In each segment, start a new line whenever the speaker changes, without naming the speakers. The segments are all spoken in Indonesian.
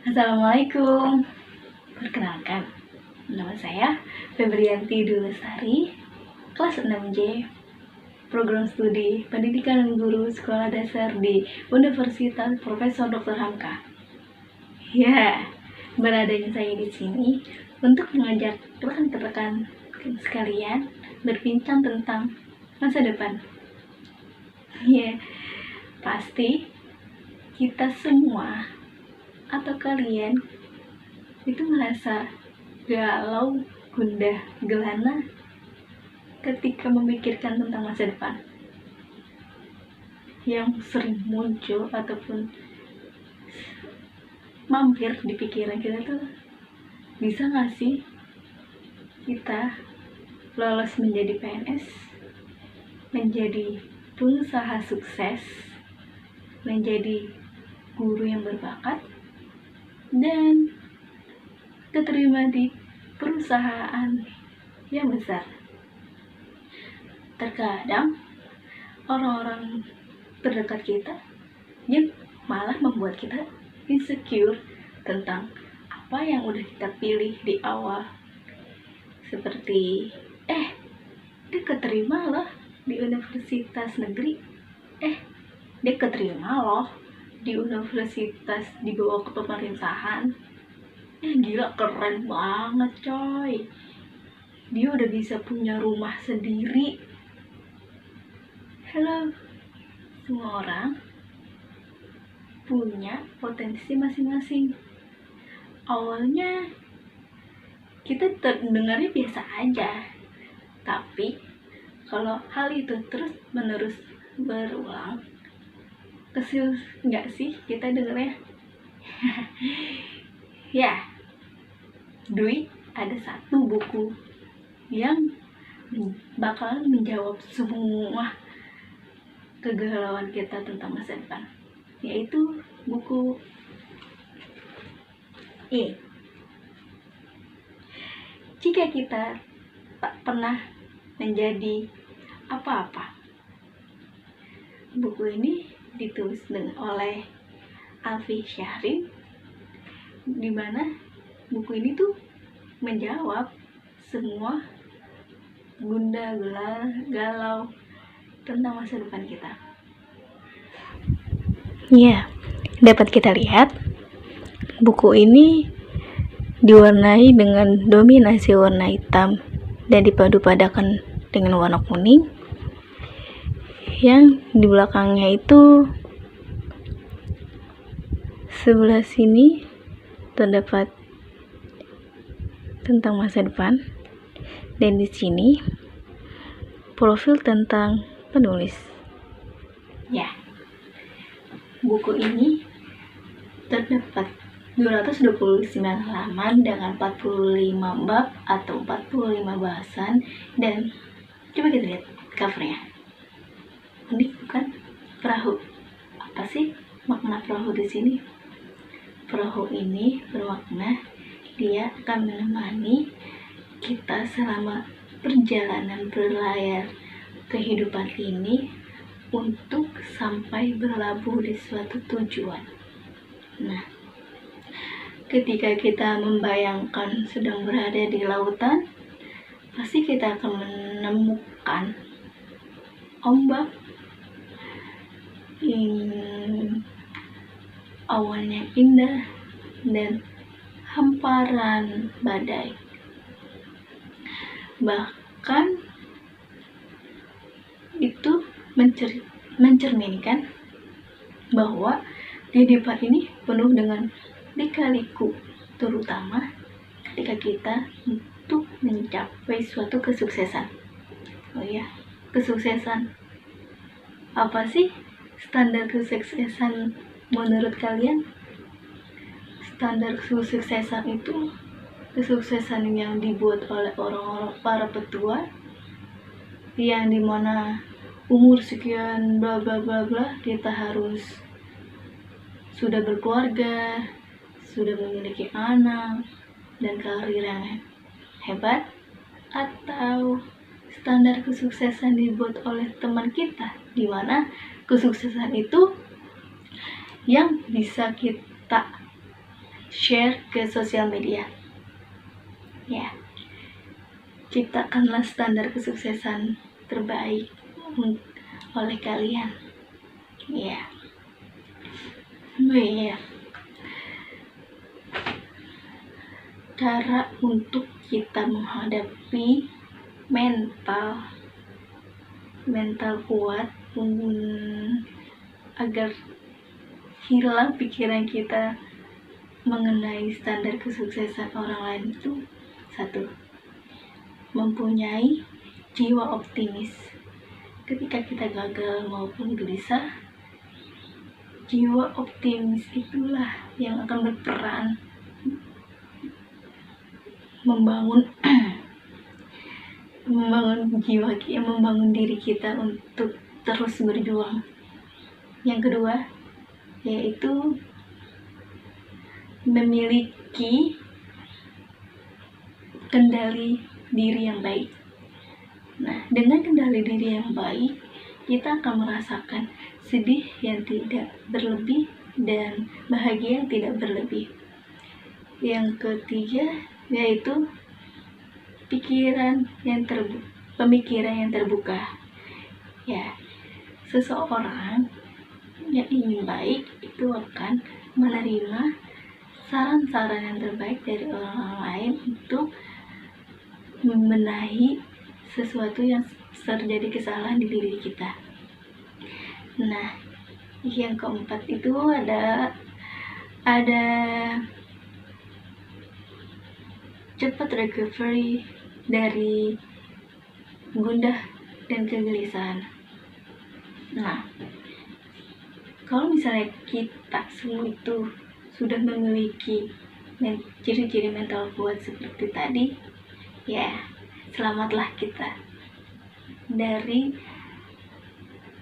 Assalamualaikum. Perkenalkan, nama saya Febrianti Dulusari, kelas 6J, program studi Pendidikan Guru Sekolah Dasar di Universitas Profesor Dr. Hamka. Ya, beradanya saya di sini untuk mengajak rekan-rekan sekalian berbincang tentang masa depan. Ya, pasti kita semua atau kalian itu merasa galau, gundah, gelana ketika memikirkan tentang masa depan. Yang sering muncul ataupun mampir di pikiran kita tuh, bisa gak sih kita lolos menjadi PNS, menjadi pengusaha sukses, menjadi guru yang berbakat, dan keterima di perusahaan yang besar. Terkadang orang-orang terdekat kita yang malah membuat kita insecure tentang apa yang udah kita pilih di awal. Seperti dia keterima loh di universitas negeri, dia keterima loh di universitas di bawah kepemerintahan, gila keren banget coy, dia udah bisa punya rumah sendiri. Halo, semua orang punya potensi masing-masing. Awalnya kita terdengarnya biasa aja, tapi kalau hal itu terus menerus berulang, kesel nggak sih kita dengarnya? Ya, Dwi ada satu buku yang bakalan menjawab semua kegalauan kita tentang masa depan, yaitu buku Jika Kita Tak Pernah Menjadi Apa-apa. Buku ini ditulis oleh Alfi Syahrin, di mana buku ini tuh menjawab semua gundah galau tentang masa depan kita. Ya, dapat kita lihat buku ini diwarnai dengan dominasi warna hitam dan dipadu-padakan dengan warna kuning, yang di belakangnya itu sebelah sini terdapat tentang masa depan, dan di sini profil tentang penulis. Ya, buku ini terdapat 229 halaman dengan 45 bab atau 45 bahasan, dan coba kita lihat covernya. Unik bukan? Perahu. Apa sih makna perahu di sini? Perahu ini bermakna dia akan menemani kita selama perjalanan berlayar kehidupan ini untuk sampai berlabuh di suatu tujuan. Nah, ketika kita membayangkan sedang berada di lautan, pasti kita akan menemukan ombak, awan yang indah, dan hamparan badai. Bahkan itu mencerminkan bahwa kehidupan ini penuh dengan lika-liku, terutama ketika kita untuk mencapai suatu kesuksesan. Kesuksesan. Apa sih standar kesuksesan menurut kalian? Standar kesuksesan itu kesuksesan yang dibuat oleh orang-orang para petua, yang dimana umur sekian bla bla bla bla kita harus sudah berkeluarga, sudah memiliki anak, dan karir yang hebat, atau standar kesuksesan dibuat oleh teman kita, di mana kesuksesan itu yang bisa kita share ke sosial media. Ya, ciptakanlah standar kesuksesan terbaik oleh kalian. Ya. Iya. Cara untuk kita menghadapi mental kuat agar hilang pikiran kita mengenai standar kesuksesan orang lain itu: 1. Mempunyai jiwa optimis. Ketika kita gagal maupun gelisah, jiwa optimis itulah yang akan berperan membangun membangun diri kita untuk terus berjuang. Yang kedua, yaitu memiliki kendali diri yang baik. Nah, dengan kendali diri yang baik, kita akan merasakan sedih yang tidak berlebih dan bahagia yang tidak berlebih. Yang ketiga, yaitu pemikiran yang terbuka. Ya, seseorang yang ingin baik itu akan menerima saran-saran yang terbaik dari orang lain untuk membenahi sesuatu yang terjadi kesalahan di diri kita. Nah, yang keempat itu ada cepat recovery dari gundah dan kegelisahan. Nah, kalau misalnya kita semua itu sudah memiliki ciri-ciri mental kuat seperti tadi, ya, selamatlah kita dari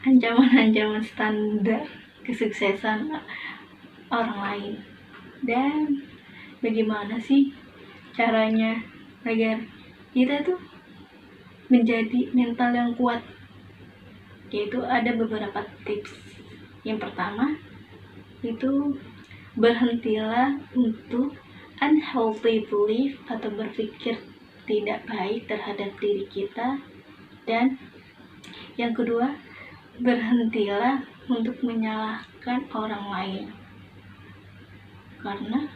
ancaman-ancaman standar kesuksesan orang lain. Dan bagaimana sih caranya agar kita tuh menjadi mental yang kuat? Yaitu ada beberapa tips. Yang pertama itu berhentilah untuk unhealthy belief atau berpikir tidak baik terhadap diri kita. Dan yang kedua, berhentilah untuk menyalahkan orang lain, karena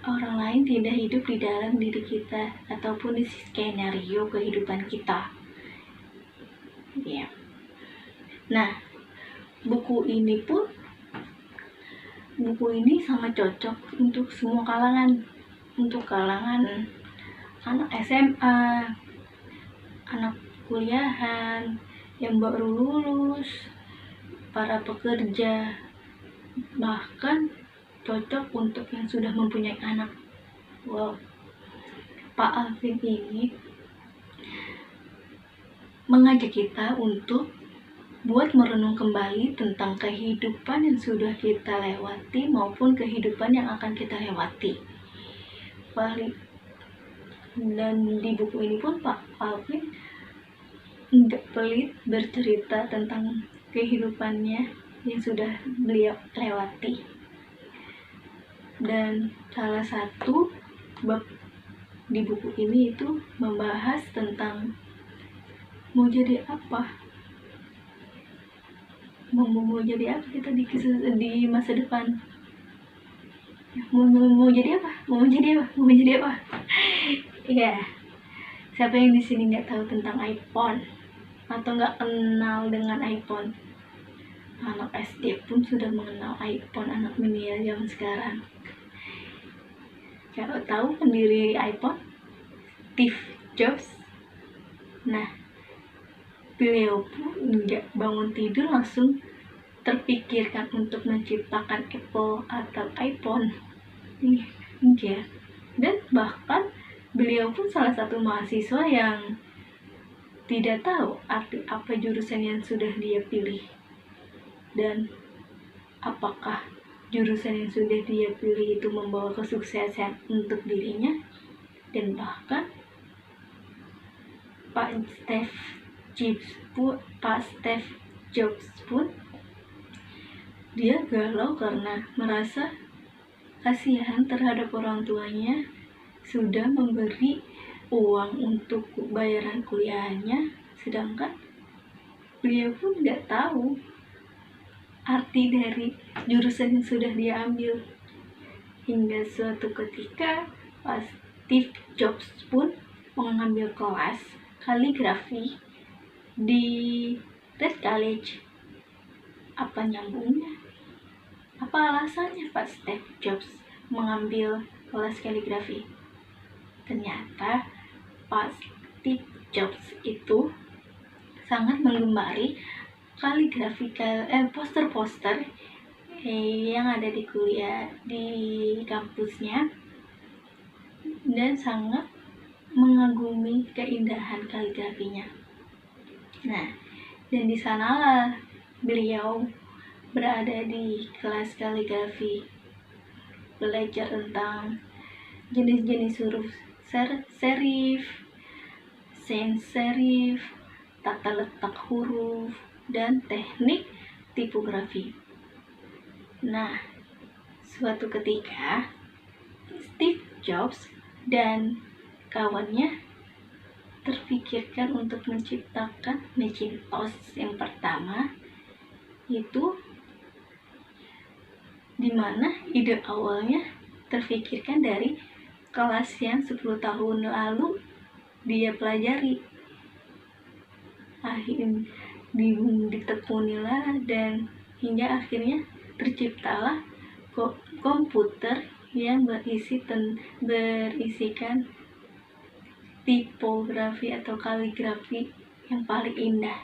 orang lain tidak hidup di dalam diri kita ataupun di skenario kehidupan kita. Ya. Nah, buku ini sangat cocok untuk semua kalangan. Untuk kalangan anak SMA, anak kuliahan, yang baru lulus, para pekerja, bahkan cocok untuk yang sudah mempunyai anak. Wow, Pak Alvin ini mengajak kita untuk buat merenung kembali tentang kehidupan yang sudah kita lewati maupun kehidupan yang akan kita lewati. Dan di buku ini pun Pak Alvin nggak pelit bercerita tentang kehidupannya yang sudah beliau lewati. Dan salah satu bab di buku ini itu membahas tentang mau jadi apa kita di masa depan. Mau jadi apa? Ya, siapa yang di sini nggak tahu tentang iPhone atau nggak kenal dengan iPhone? Anak SD pun sudah mengenal iPhone, anak milenial zaman sekarang. Kalau tahu pendiri iPhone, Steve Jobs. Nah, beliau pun nggak bangun tidur langsung terpikirkan untuk menciptakan Apple atau iPhone. Enggak. Dan bahkan beliau pun salah satu mahasiswa yang tidak tahu arti apa jurusan yang sudah dia pilih dan apakah jurusan yang sudah dia pilih itu membawa kesuksesan untuk dirinya. Dan bahkan Pak Steve Jobs pun dia galau karena merasa kasihan terhadap orang tuanya, sudah memberi uang untuk bayaran kuliahnya, sedangkan beliau pun nggak tahu arti dari jurusan yang sudah dia ambil. Hingga suatu ketika Steve Jobs pun mengambil kelas kaligrafi di Red College. Apa nyambungnya? Apa alasannya Pak Steve Jobs mengambil kelas kaligrafi? Ternyata Pak Steve Jobs itu sangat menggemari kaligrafi, poster-poster yang ada di kuliah di kampusnya, dan sangat mengagumi keindahan kaligrafinya. Nah, dan di sanalah beliau berada di kelas kaligrafi, belajar tentang jenis-jenis huruf serif, sans serif, tata letak huruf, dan teknik tipografi. Nah, suatu ketika Steve Jobs dan kawannya terpikirkan untuk menciptakan Macintosh yang pertama, itu dimana ide awalnya terpikirkan dari kelas yang 10 tahun lalu dia pelajari. Akhirnya ditekunilah dan hingga akhirnya terciptalah komputer yang berisikan tipografi atau kaligrafi yang paling indah.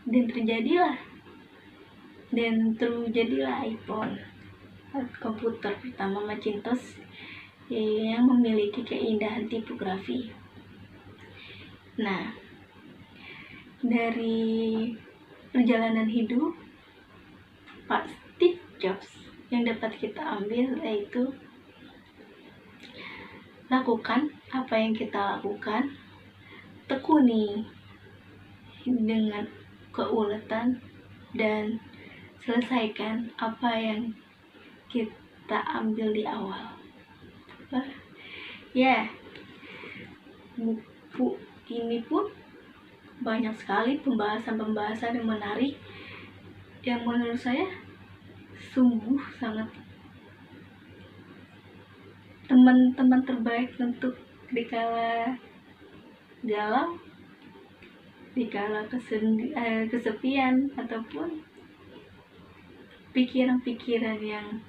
Dan terjadilah iPhone, komputer pertama Macintosh yang memiliki keindahan tipografi. Nah, dari perjalanan hidup Pak Steve Jobs yang dapat kita ambil yaitu lakukan apa yang kita lakukan, tekuni dengan keuletan, dan selesaikan apa yang kita ambil di awal. Ya, buku ini pun banyak sekali pembahasan-pembahasan yang menarik, yang menurut saya sungguh sangat teman-teman terbaik untuk dikala galau, dikala kesepian, ataupun pikiran-pikiran yang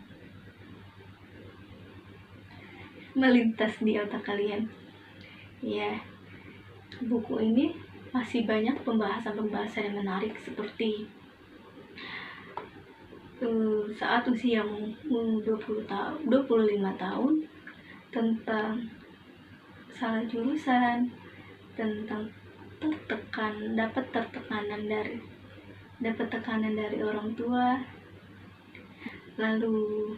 melintas di otak kalian. Ya, buku ini masih banyak pembahasan-pembahasan yang menarik, seperti saat usiamu 25 tahun, tentang salah jurusan, tentang dapat tekanan dari orang tua, lalu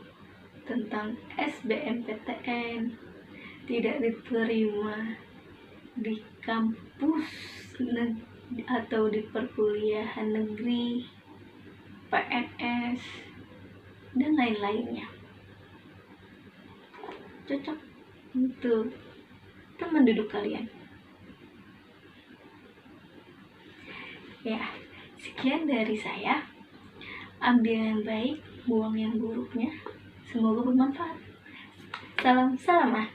tentang SBMPTN, tidak diterima di kampus atau di perkuliahan negeri, PNS, dan lain-lainnya. Cocok untuk teman duduk kalian. Ya, sekian dari saya. Ambil yang baik, buang yang buruknya. Semoga bermanfaat. Salam.